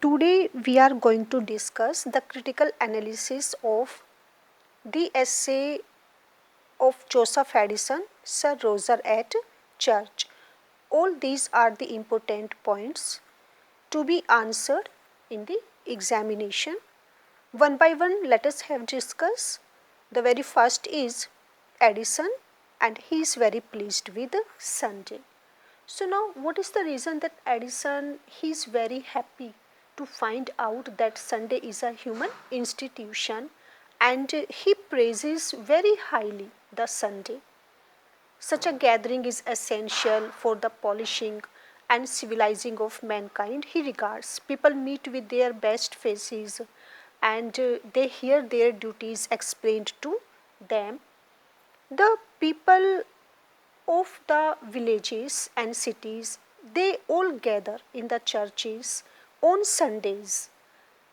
Today we are going to discuss the critical analysis of the essay of Joseph Addison, Sir Roger at Church. All these are the important points to be answered in the examination. One by one, let us have discuss. The very first is Addison, and he is very pleased with Sunday. So now, what is the reason that Addison he is very happy to find out that Sunday is a human institution, and he praises very highly the Sunday. Such a gathering is essential for the polishing and civilizing of mankind, he regards. People meet with their best faces and they hear their duties explained to them. The people of the villages and cities, they all gather in the churches on Sundays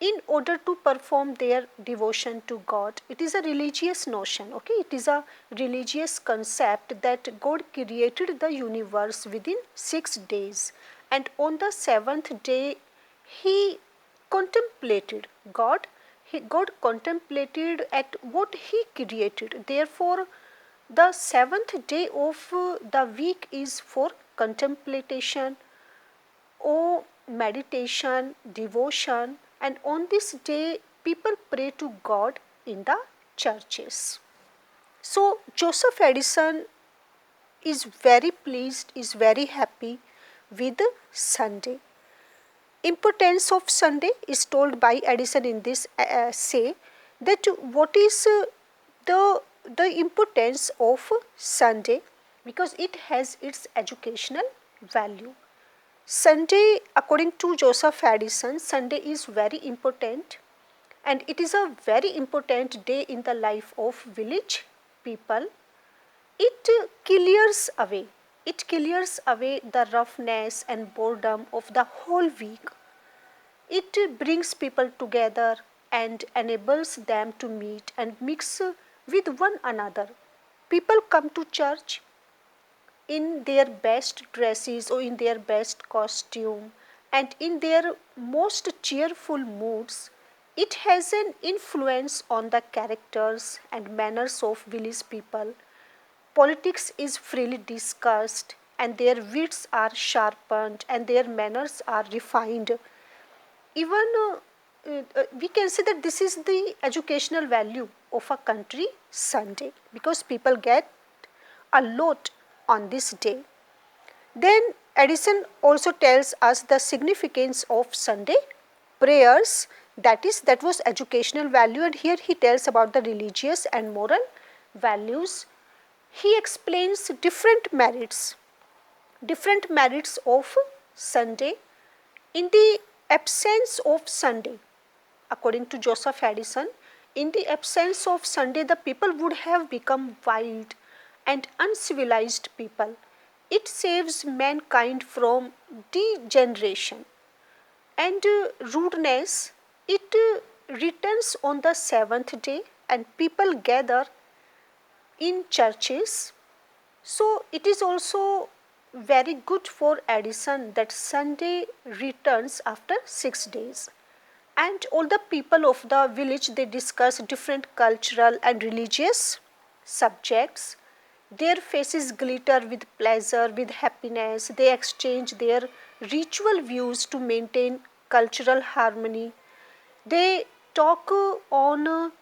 in order to perform their devotion to God. It is a religious notion, okay? It is a religious concept that God created the universe within 6 days, and on the 7th day he contemplated God. God contemplated at what he created. Therefore, the 7th day of the week is for contemplation or meditation, devotion, and on this day people pray to God in the churches. So Joseph Addison is very pleased, is very happy with Sunday. Importance of Sunday is told by Addison in this essay, that what is the importance of Sunday, because it has its educational value. Sunday, according to Joseph Addison, Sunday is very important, and it is a very important day in the life of village people. It clears away the roughness and boredom of the whole week. It brings people together and enables them to meet and mix with one another. People come to church in their best dresses or in their best costume and in their most cheerful moods. It has an influence on the characters and manners of village people. Politics is freely discussed, and their wits are sharpened and their manners are refined. Even we can say that this is the educational value of a country Sunday, because people get a lot on this day. Then Addison also tells us the significance of Sunday prayers, that was educational value, and here he tells about the religious and moral values. He explains different merits of Sunday. In the absence of Sunday, according to Joseph Addison, in the absence of Sunday, the people would have become wild and uncivilized people. It saves mankind from degeneration and rudeness. It returns on the 7th day, and people gather in churches. So it is also very good for Addison that Sunday returns after 6 days, and all the people of the village, they discuss different cultural and religious subjects. Their faces glitter with pleasure, with happiness. They exchange their ritual views to maintain cultural harmony. They talk on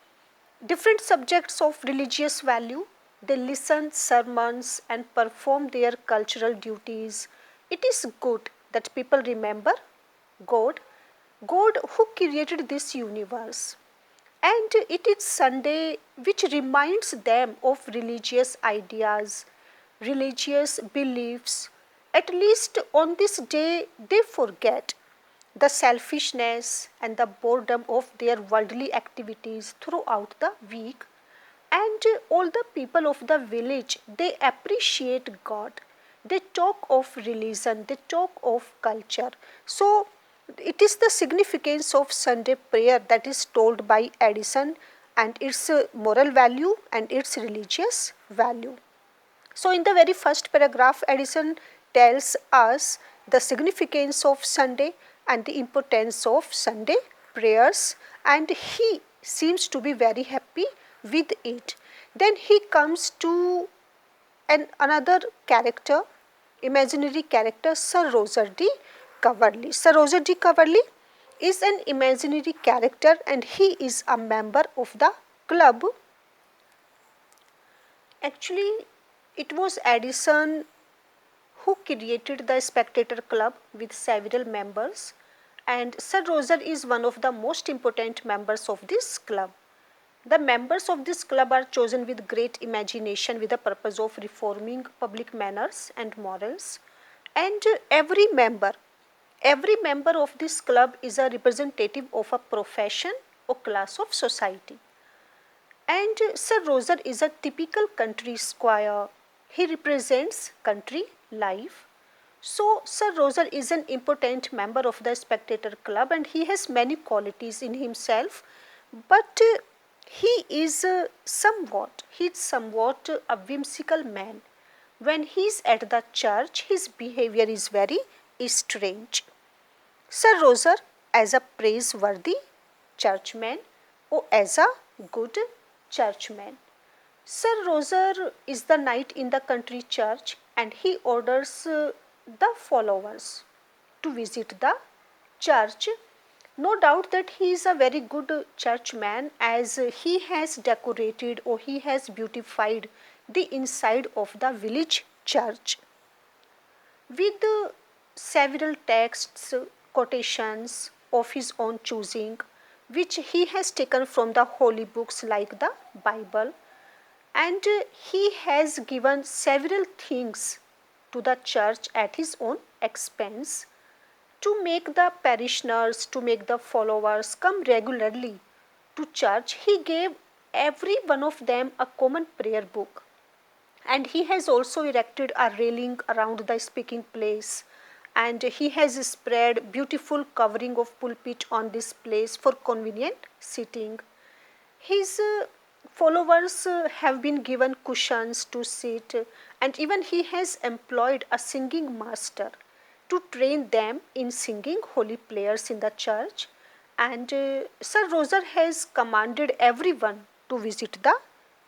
different subjects of religious value. They listen sermons and perform their cultural duties. It is good that people remember God, God who created this universe. And it is Sunday which reminds them of religious ideas, religious beliefs. At least on this day, they forget the selfishness and the boredom of their worldly activities throughout the week. And all the people of the village, they appreciate God. They talk of religion, they talk of culture. So it is the significance of Sunday prayer that is told by Addison, and its moral value and its religious value. So in the very first paragraph, Addison tells us the significance of Sunday, and the importance of Sunday prayers, and he seems to be very happy with it. Then he comes to another character, imaginary character, Sir Roger de Coverley. Sir Roger de Coverley is an imaginary character and he is a member of the club. Actually, it was Addison who created the Spectator Club with several members, and Sir Roger is one of the most important members of this club. The members of this club are chosen with great imagination with the purpose of reforming public manners and morals, and every member of this club is a representative of a profession or class of society. And Sir Roger is a typical country squire. He represents country life. So Sir Roger is an important member of the Spectator Club and he has many qualities in himself, but he is somewhat a whimsical man. When he is at the church, his behavior is very strange. Sir Roger, as a praiseworthy churchman or as a good churchman. Sir Roger is the knight in the country church and he orders the followers to visit the church. No doubt that he is a very good churchman as he has decorated or he has beautified the inside of the village church with several texts, quotations of his own choosing, which he has taken from the holy books like the Bible, and he has given several things to the church at his own expense to make the parishioners, to make the followers come regularly to church. He gave every one of them a common prayer book, and he has also erected a railing around the speaking place, and he has spread beautiful covering of pulpit on this place for convenient sitting. His followers have been given cushions to sit, and even he has employed a singing master to train them in singing holy prayers in the church. And Sir Roger has commanded everyone to visit the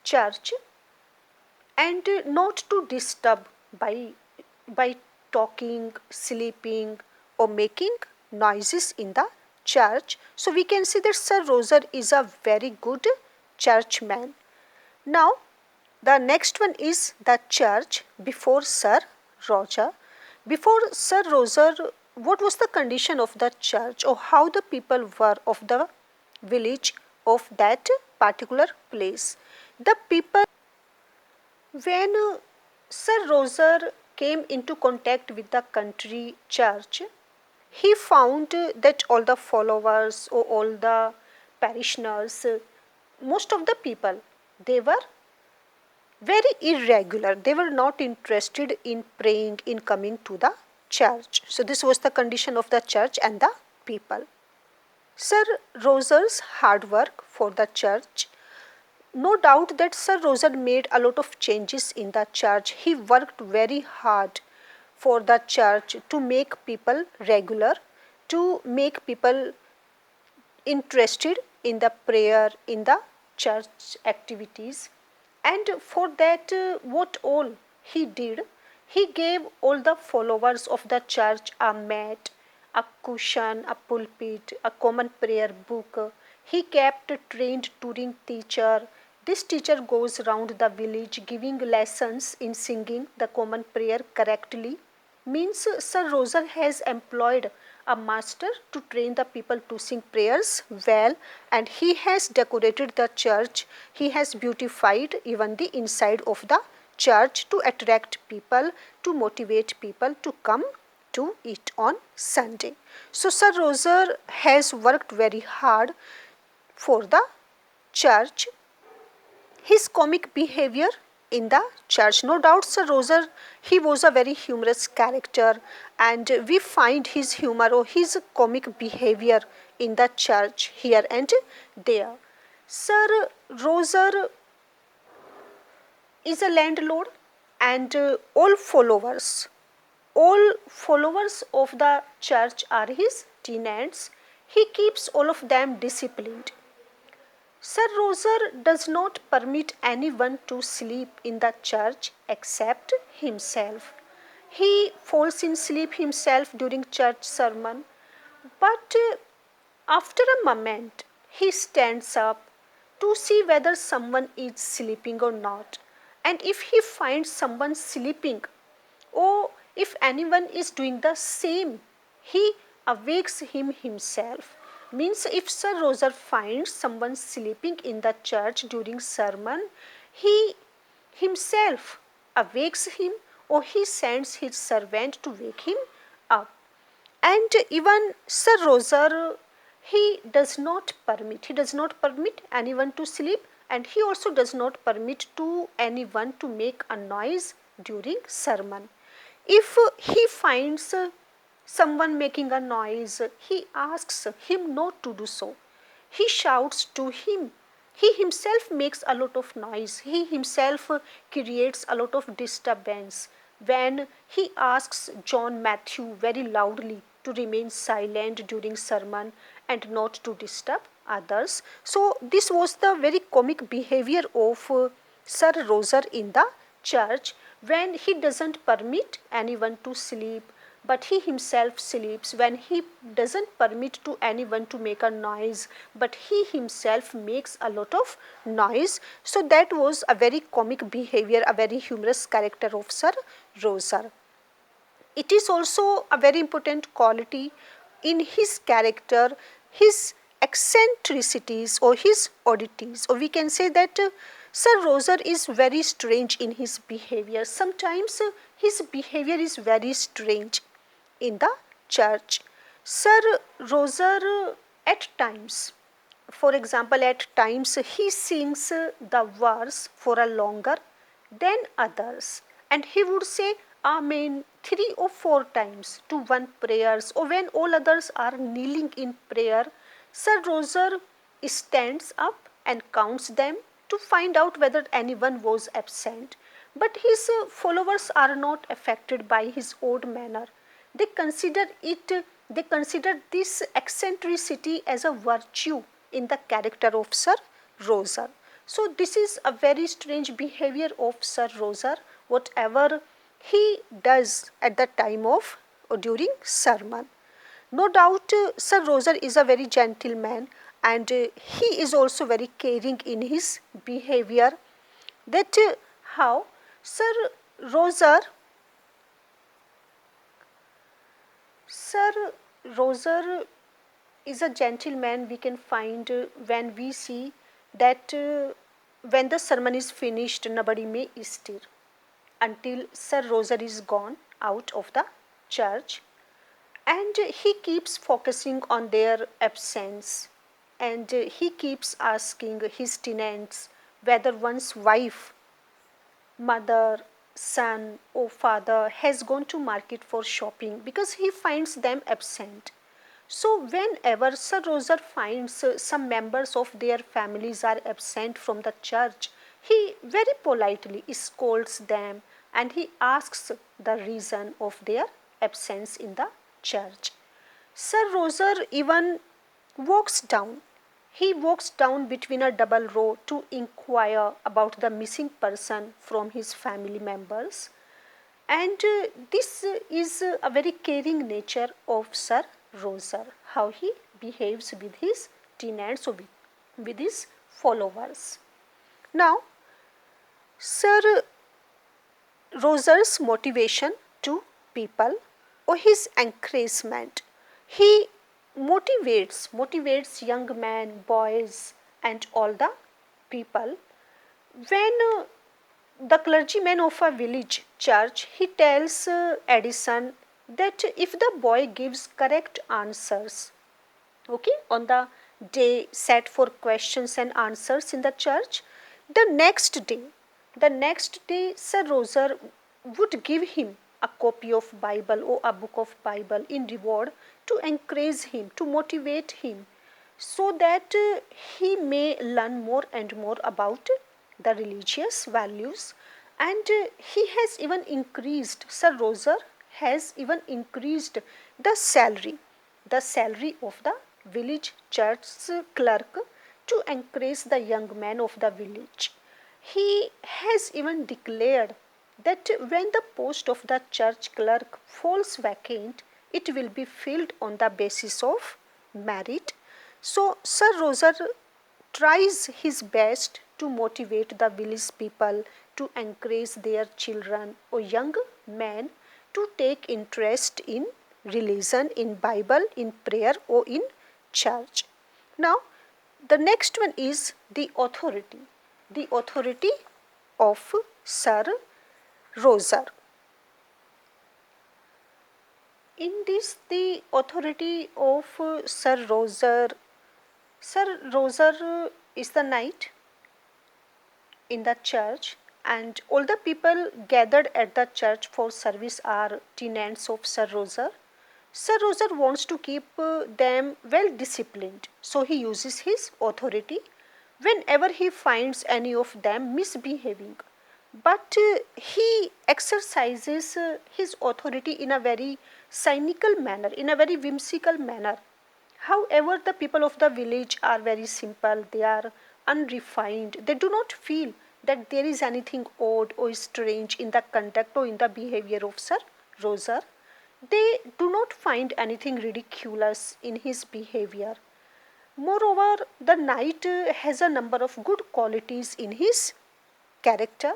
church and not to disturb by talking, sleeping, or making noises in the church. So we can see that Sir Roger is a very good churchman. Now the next one is the church before Sir Roger. Before Sir Roger, what was the condition of the church or how the people were of the village of that particular place? The people, when Sir Roger came into contact with the country church, he found that all the followers or all the parishioners, most of the people, they were very irregular. They were not interested in praying, in coming to the church. So this was the condition of the church and the people. Sir Roger's hard work for the church. No doubt that Sir Roger made a lot of changes in the church. He worked very hard for the church to make people regular, to make people interested in the prayer, in the church activities. And for that, what all he did, he gave all the followers of the church a mat, a cushion, a pulpit, a common prayer book. He kept a trained touring teacher. This teacher goes round the village giving lessons in singing the common prayer correctly. Means Sir Roger has employed a master to train the people to sing prayers well, and he has decorated the church. He has beautified even the inside of the church to attract people, to motivate people to come to it on Sunday. So Sir Roger has worked very hard for the church. His comic behavior in the church, no doubt Sir Roger, he was a very humorous character, and we find his humor or his comic behavior in the church here and there. Sir Roger is a landlord, and all followers of the church are his tenants, he keeps all of them disciplined. Sir Roger does not permit anyone to sleep in the church except himself. He falls in sleep himself during church sermon, but after a moment he stands up to see whether someone is sleeping or not. And if he finds someone sleeping, or if anyone is doing the same, he awakes him himself. Means if Sir Roger finds someone sleeping in the church during sermon, he himself awakes him, or he sends his servant to wake him up. And even Sir Roger, he does not permit anyone to sleep, and he also does not permit to anyone to make a noise during sermon. If he finds someone making a noise, he asks him not to do so. He shouts to him. He himself makes a lot of noise. He himself creates a lot of disturbance when he asks John Matthew very loudly to remain silent during sermon and not to disturb others. So this was the very comic behavior of Sir Roger in the church, when he doesn't permit anyone to sleep, but he himself sleeps, when he doesn't permit to anyone to make a noise, but he himself makes a lot of noise. So that was a very comic behavior, a very humorous character of Sir Roger. It is also a very important quality in his character, his eccentricities or his oddities, or we can say that Sir Roger is very strange in his behavior. Sometimes his behavior is very strange in the church. Sir Roger at times, for example, at times he sings the verse for a longer than others, and he would say Amen 3 or 4 times to one prayers, or when all others are kneeling in prayer, Sir Roger stands up and counts them to find out whether anyone was absent. But his followers are not affected by his odd manner. They consider this eccentricity as a virtue in the character of Sir Roger. So this is a very strange behavior of Sir Roger, whatever he does at the time of or during sermon. No doubt Sir Roger is a very gentle man, and he is also very caring in his behavior. That how Sir Roger is a gentleman, we can find when we see that when the sermon is finished, nobody may stir until Sir Roger is gone out of the church, and he keeps focusing on their absence, and he keeps asking his tenants whether one's wife, mother, son or father has gone to market for shopping, because he finds them absent. So whenever Sir Roger finds some members of their families are absent from the church, he very politely scolds them and he asks the reason of their absence in the church. Sir Roger even walks down. He walks down between a double row to inquire about the missing person from his family members. And this is a very caring nature of Sir Roger, how he behaves with his tenants or with his followers. Now, Sir Roger's motivation to people or his encouragement. He motivates young men, boys and all the people. When the clergyman of a village church, he tells Addison that if the boy gives correct answers, okay, on the day set for questions and answers in the church, the next day Sir Roger would give him a copy of Bible or a book of Bible in reward, to encourage him, to motivate him, so that he may learn more and more about the religious values. And he has even increased, Sir Roger has even increased the salary the salary of the village church clerk to encourage the young men of the village. He has even declared that when the post of the church clerk falls vacant, it will be filled on the basis of merit. So, Sir Roger tries his best to motivate the village people to encourage their children or young men to take interest in religion, in Bible, in prayer or in church. Now, the next one is the authority. The authority of Sir Roger. In this, the authority of Sir Roger. Sir Roger is the knight in the church, and all the people gathered at the church for service are tenants of Sir Roger. Sir Roger wants to keep them well disciplined, so he uses his authority whenever he finds any of them misbehaving. But he exercises his authority in a very cynical manner, in a very whimsical manner. However, the people of the village are very simple, they are unrefined, they do not feel that there is anything odd or strange in the conduct or in the behavior of Sir Roger. They do not find anything ridiculous in his behavior. Moreover, the knight has a number of good qualities in his character,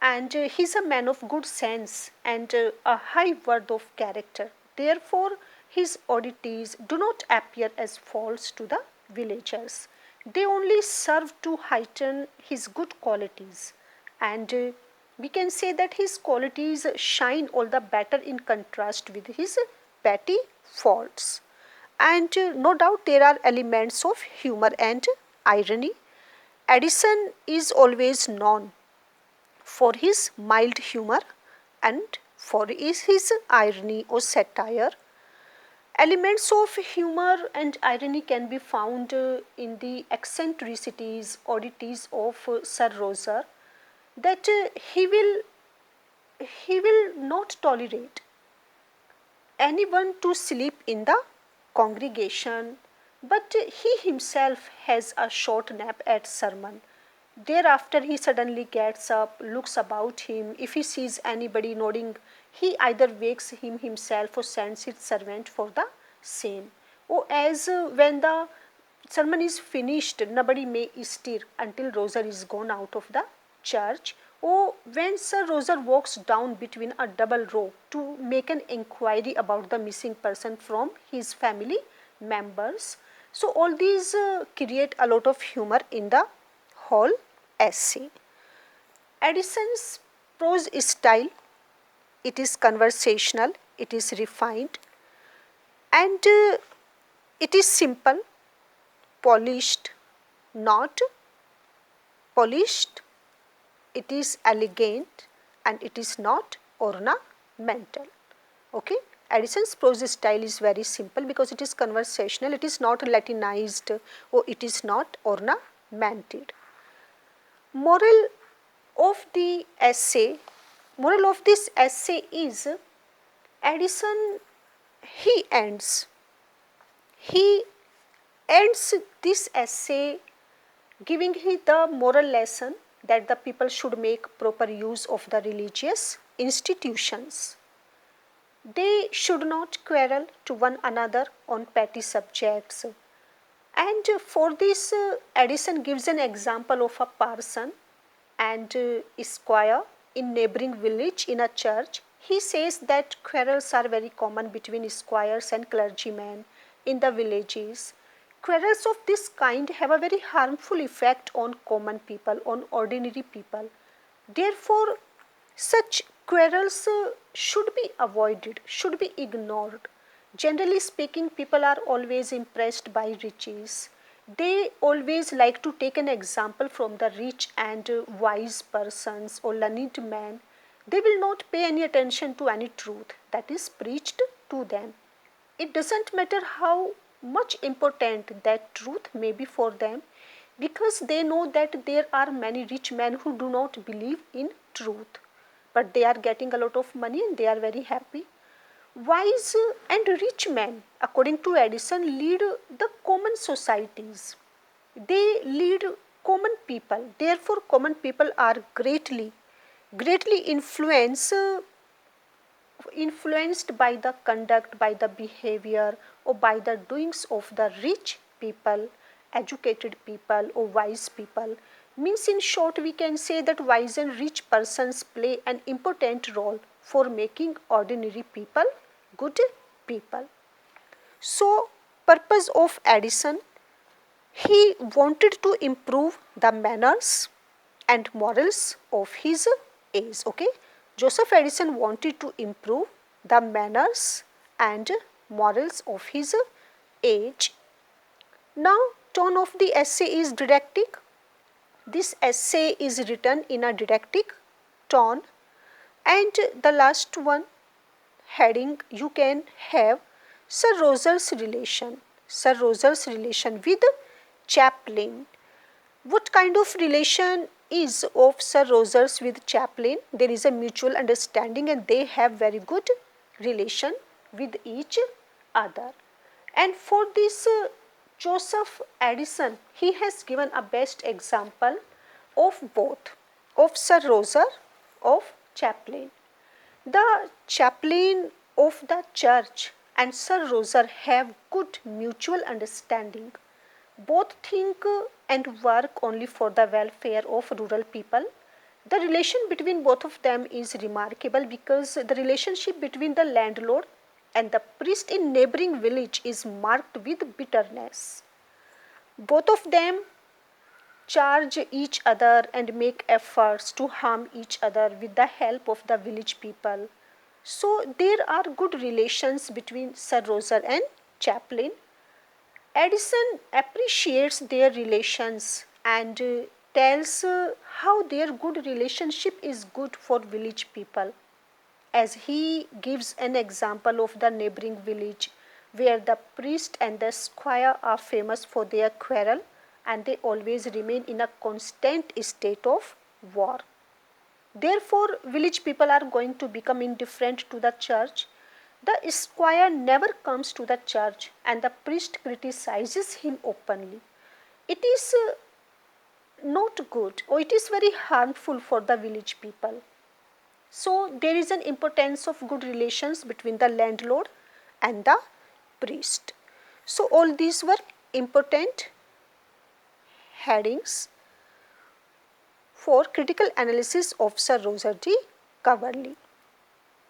and he is a man of good sense and a high worth of character. Therefore, his oddities do not appear as faults to the villagers. They only serve to heighten his good qualities, and we can say that his qualities shine all the better in contrast with his petty faults. And no doubt there are elements of humor and irony. Addison is always known for his mild humor and for his irony or satire. Elements of humor and irony can be found in the eccentricities, oddities of Sir Roger, that he will not tolerate anyone to sleep in the congregation, but he himself has a short nap at sermon. Thereafter, he suddenly gets up, looks about him. If he sees anybody nodding, he either wakes him himself or sends his servant for the same. Or as when the sermon is finished, nobody may stir until Roger is gone out of the church. Or when Sir Roger walks down between a double row to make an inquiry about the missing person from his family members. So all these create a lot of humor in the whole essay. Addison's prose style, it is conversational, it is refined, and it is simple, polished, not polished, it is elegant, and it is not ornamental. Okay. Addison's prose style is very simple because it is conversational, it is not Latinized or it is not ornamented. Moral of the essay, moral of this essay is Addison, he ends this essay giving the moral lesson that the people should make proper use of the religious institutions. They should not quarrel to one another on petty subjects. And for this, Addison gives an example of a parson and a squire in neighboring village in a church. He says that quarrels are very common between squires and clergymen in the villages. Quarrels of this kind have a very harmful effect on common people, on ordinary people. Therefore, such quarrels should be avoided, should be ignored. Generally speaking, people are always impressed by riches. They always like to take an example from the rich and wise persons or learned men. They will not pay any attention to any truth that is preached to them. It doesn't matter how much important that truth may be for them, because they know that there are many rich men who do not believe in truth, but they are getting a lot of money and they are very happy. Wise and rich men, according to Addison, lead the common societies. They lead common people. Therefore, common people are greatly influenced by the conduct, by the behavior, or by the doings of the rich people, educated people, or wise people. Means, in short, we can say that wise and rich persons play an important role for making ordinary people good people. So, purpose of Addison, he wanted to improve the manners and morals of his age. Okay, Joseph Addison wanted to improve the manners and morals of his age. Now, tone of the essay is didactic. This essay is written in a didactic tone, and the last one heading you can have Sir Roger's relation. Sir Roger's relation with Chaplin. What kind of relation is of Sir Rogers with Chaplin? There is a mutual understanding and they have very good relation with each other. And for this Joseph Addison, he has given a best example of both, of Sir Roger, of Chaplin. The chaplain of the church and Sir Roger have good mutual understanding. Both think and work only for the welfare of rural people. The relation between both of them is remarkable because the relationship between the landlord and the priest in neighboring village is marked with bitterness. Both of them charge each other and make efforts to harm each other with the help of the village people. So there are good relations between Sir Roger and Chaplin. Addison appreciates their relations and tells how their good relationship is good for village people, as he gives an example of the neighboring village where the priest and the squire are famous for their quarrel and they always remain in a constant state of war. Therefore, village people are going to become indifferent to the church. The squire never comes to the church and the priest criticizes him openly. It is not good, or it is very harmful for the village people. So, there is an importance of good relations between the landlord and the priest. So, all these were important headings for critical analysis of Sir Roger de Coverley.